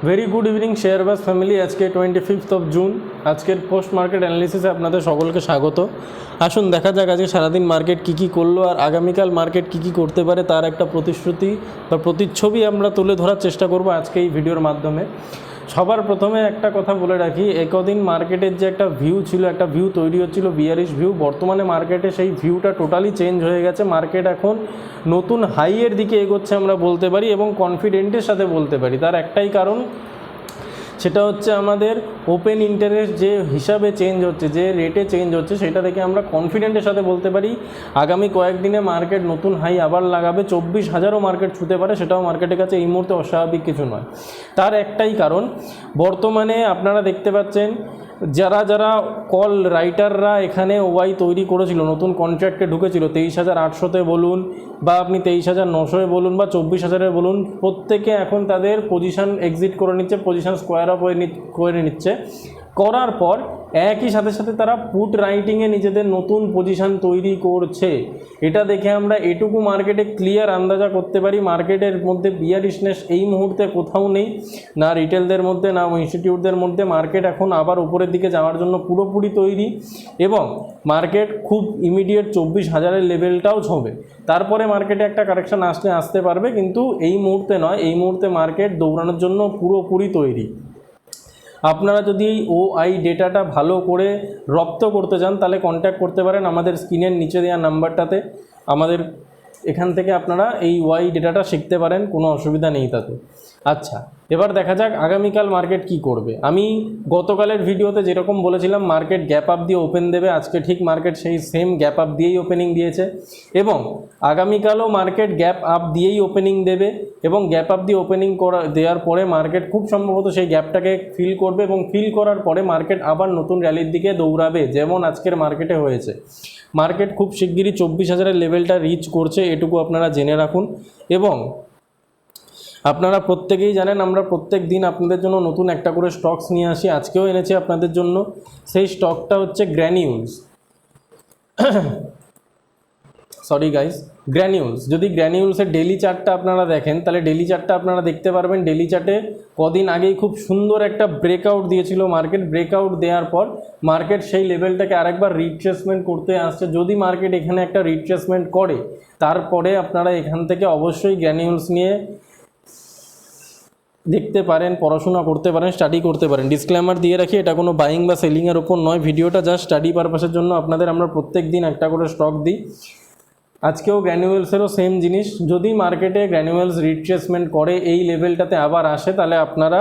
Very good evening Sharebaz family. আজকে 25 June, আজকের post market অ্যানালিসিসে আপনাদের সকলকে স্বাগত। আসুন দেখা যাক আজকে সারাদিন মার্কেট কী কী করলো আর আগামীকাল মার্কেট কী কী করতে পারে তার একটা প্রতিশ্রুতি বা প্রতিচ্ছবি আমরা তুলে ধরার চেষ্টা করব আজকে এই ভিডিওর মাধ্যমে। সবার প্রথমে একটা কথা বলে রাখি, একদিন মার্কেটের যে একটা ভিউ ছিল, একটা ভিউ তৈরি হচ্ছিল বিয়ারিশ ভিউ, বর্তমানে মার্কেটে সেই ভিউটা টোটালি চেঞ্জ হয়ে গেছে। মার্কেট এখন নতুন হাইয়ের দিকে এগোচ্ছে আমরা বলতে পারি এবং কনফিডেন্টের সাথে বলতে পারি। তার একটাই কারণ, সেটা হচ্ছে আমাদের ওপেন ইন্টারেস্ট যে হিসাবে চেঞ্জ হচ্ছে, যে রেটে চেঞ্জ হচ্ছে, সেটা দেখে আমরা কনফিডেন্টের সাথে বলতে পারি আগামী কয়েকদিনে মার্কেট নতুন হাই আবার লাগাবে। 24,000ও মার্কেট ছুঁতে পারে, সেটাও মার্কেটের কাছে এই মুহূর্তে অস্বাভাবিক কিছু নয়। তার একটাই কারণ, বর্তমানে আপনারা দেখতে পাচ্ছেন যারা যারা কল রাইটাররা এখানে ওয়াই তৈরি করেছিল, নতুন কন্ট্রাক্টে ঢুকেছিল 23,800-তে বলুন বা আপনি 23,900-এ বলুন বা 24,000-এ বলুন, প্রত্যেকে এখন তাদের পজিশন এক্সিট করে নিচ্ছে, পজিশন স্কোয়ার আপ করে নিচ্ছে। করার পর একই সাথে সাথে তারা পুট রাইটিংয়ে নিজেদের নতুন পজিশন তৈরি করছে। এটা দেখে আমরা এটুকু মার্কেটে ক্লিয়ার আন্দাজা করতে পারি মার্কেটের মধ্যে বিয়ারিশনেস এই মুহূর্তে কোথাও নেই, না রিটেলদের মধ্যে না ইনস্টিটিউটদের মধ্যে। মার্কেট এখন আবার উপরের দিকে যাওয়ার জন্য পুরোপুরি তৈরি এবং মার্কেট খুব ইমিডিয়েট 24,000-এর লেভেলটাও ছোঁবে। তারপরে মার্কেটে একটা কারেকশন আসতে পারবে, কিন্তু এই মুহূর্তে নয়। এই মুহূর্তে মার্কেট দৌড়ানোর জন্য পুরোপুরি তৈরি। আপনারা যদি এই ওআই ডেটাটা ভালো করে রপ্ত করতে চান তাহলে কন্ট্যাক্ট করতে পারেন আমাদের স্ক্রিনের নিচে দেওয়া নাম্বারটাতে। আমাদের এখান থেকে আপনারা এই ওআই ডেটাটা শিখতে পারেন, কোনো অসুবিধা নেই তাতে। আচ্ছা, এবার দেখা যাক আগামীকাল মার্কেট কি করবে। আমি গতকালের ভিডিওতে যেরকম বলেছিলাম মার্কেট গ্যাপ আপ দিয়ে ওপেন দেবে, আজকে ঠিক মার্কেট সেই সেম গ্যাপ আপ দিয়েই ওপেনিং দিয়েছে এবং আগামীকালও মার্কেট গ্যাপ আপ দিয়েই ওপেনিং দেবে এবং গ্যাপ আপ দিয়ে ওপেনিং দেওয়ার পরে মার্কেট খুব সম্ভবত সেই গ্যাপটাকে ফিল করবে এবং ফিল করার পরে মার্কেট আবার নতুন র্যালির দিকে দৌড়াবে, যেমন আজকের মার্কেটে হয়েছে। মার্কেট খুব শিগগিরই 24,000-এর লেভেলটা রিচ করছে, এটুকু আপনারা জেনে রাখুন। এবং আপনারা প্রত্যেকেই জানেন আমরা প্রত্যেক দিন আপনাদের জন্য নতুন একটা করে স্টকস নিয়ে আসি, আজকেও এনেছি আপনাদের জন্য। সেই স্টকটা হচ্ছে গ্র্যানিউলস। Sorry guys, granules. যদি গ্র্যানিউলসের ডেলি চার্টটা আপনারা দেখেন তাহলে ডেলি চার্টটা আপনারা দেখতে পারবেন। ডেলি চার্টে কদিন আগেই খুব সুন্দর একটা ব্রেকআউট দিয়েছিল মার্কেট। ব্রেকআউট দেওয়ার পর মার্কেট সেই লেভেলটাকে আরেকবার রিট্রেসমেন্ট করতে আসছে। যদি মার্কেট এখানে একটা রিট্রেসমেন্ট করে তারপরে আপনারা এখান থেকে অবশ্যই গ্র্যানিউলস নিয়ে দেখতে পারেন, পড়াশোনা করতে পারেন, স্টাডি করতে পারেন। ডিসক্লেমার দিয়ে রাখি, এটা কোনো বাইং বা সেলিংয়ের ওপর নয়, ভিডিওটা জাস্ট স্টাডি পারপাসের জন্য আপনাদের আমরা প্রত্যেক দিন একটা করে স্টক দিই। আজকেও গ্র্যানুয়েলসেরও সেম জিনিস। যদি মার্কেটে গ্র্যানুয়েলস রিট্রেসমেন্ট করে এই লেভেলটাতে আবার আসে তাহলে আপনারা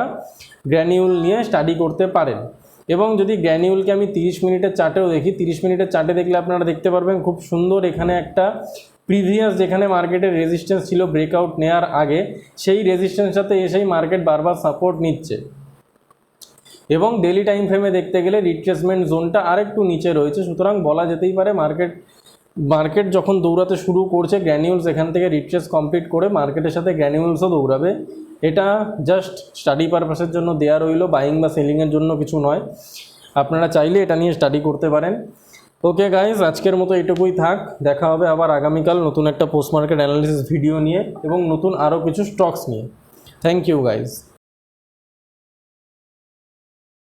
গ্র্যানিউল নিয়ে স্টাডি করতে পারেন। এবং যদি গ্র্যানিউলকে আমি 30 মিনিটের চার্টেও দেখি, 30 মিনিটের চার্টে দেখলে আপনারা দেখতে পারবেন খুব সুন্দর এখানে একটা প্রিভিয়াস যেখানে মার্কেটের রেজিস্ট্যান্স ছিল ব্রেকআউট নেওয়ার আগে, সেই রেজিস্ট্যান্সের সাথে এসেই মার্কেট বারবার সাপোর্ট নিচ্ছে। এবং ডেলি টাইম ফ্রেমে দেখতে গেলে রিট্রেসমেন্ট জোনটা আরেকটু নিচে রয়েছে। সুতরাং বলা যেতেই পারে মার্কেট যখন দৌড়াতে শুরু করছে, গ্র্যানিউলস এখান থেকে রিট্রেস কমপ্লিট করে মার্কেটের সাথে গ্র্যানিউলসও দৌড়াবে। এটা জাস্ট স্টাডি পারপাসের জন্য দেওয়া রইল, বাইং বা সেলিংয়ের জন্য কিছু নয়। আপনারা চাইলে এটা নিয়ে স্টাডি করতে পারেন। ওকে গাইজ, আজকের মতো এটুকুই থাক। দেখা হবে আবার আগামীকাল নতুন একটা পোস্ট মার্কেট অ্যানালিসিস ভিডিও নিয়ে এবং নতুন আরও কিছু স্টকস নিয়ে। Thank you guys.